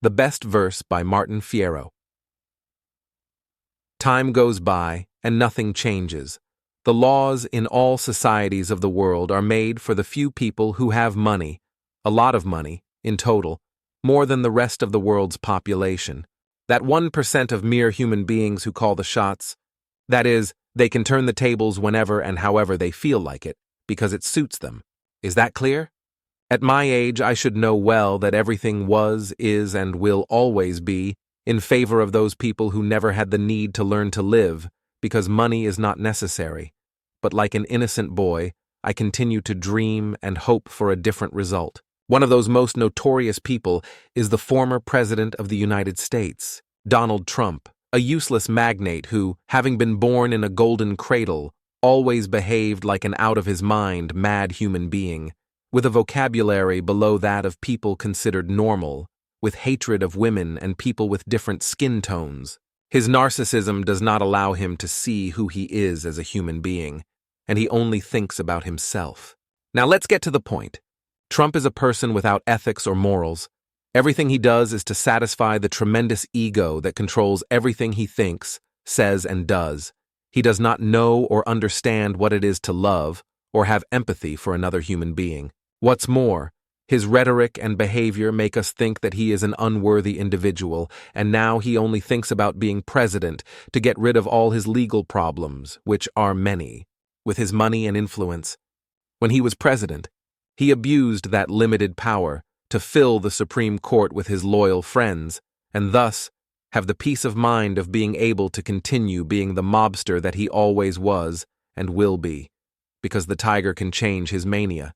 The Best Verse by Martin Fierro. Time goes by, and nothing changes. The laws in all societies of the world are made for the few people who have money, a lot of money, in total, more than the rest of the world's population. That 1% of mere human beings who call the shots, that is, they can turn the tables whenever and however they feel like it, because it suits them. Is that clear? At my age, I should know well that everything was, is, and will always be in favor of those people who never had the need to learn to live, because money is not necessary. But like an innocent boy, I continue to dream and hope for a different result. One of those most notorious people is the former President of the United States, Donald Trump, a useless magnate who, having been born in a golden cradle, always behaved like an out-of-his-mind, mad human being, with a vocabulary below that of people considered normal, with hatred of women and people with different skin tones. His narcissism does not allow him to see who he is as a human being, and he only thinks about himself. Now let's get to the point. Trump is a person without ethics or morals. Everything he does is to satisfy the tremendous ego that controls everything he thinks, says, and does. He does not know or understand what it is to love or have empathy for another human being. What's more, his rhetoric and behavior make us think that he is an unworthy individual, and now he only thinks about being president to get rid of all his legal problems, which are many, with his money and influence. When he was president, he abused that limited power to fill the Supreme Court with his loyal friends, and thus have the peace of mind of being able to continue being the mobster that he always was and will be, because the tiger can change his mania,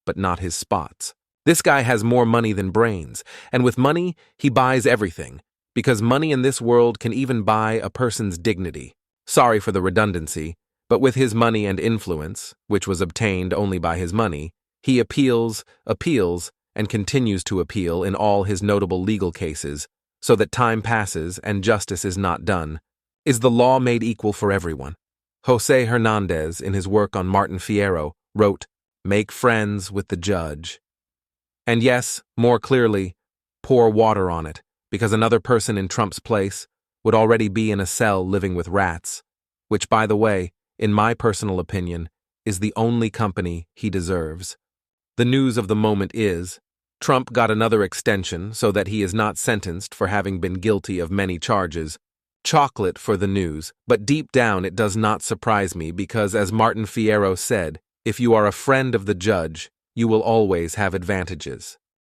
but not his spots. This guy has more money than brains, and with money, he buys everything, because money in this world can even buy a person's dignity. Sorry for the redundancy, but with his money and influence, which was obtained only by his money, he appeals, and continues to appeal in all his notable legal cases, so that time passes and justice is not done. Is the law made equal for everyone? Jose Hernandez, in his work on Martin Fierro, wrote, "Make friends with the judge." And yes, more clearly, pour water on it, because another person in Trump's place would already be in a cell living with rats, which, by the way, in my personal opinion, is the only company he deserves. The news of the moment is, Trump got another extension so that he is not sentenced for having been guilty of many charges. Chocolate for the news, but deep down it does not surprise me because, as Martin Fierro said, if you are a friend of the judge, you will always have advantages.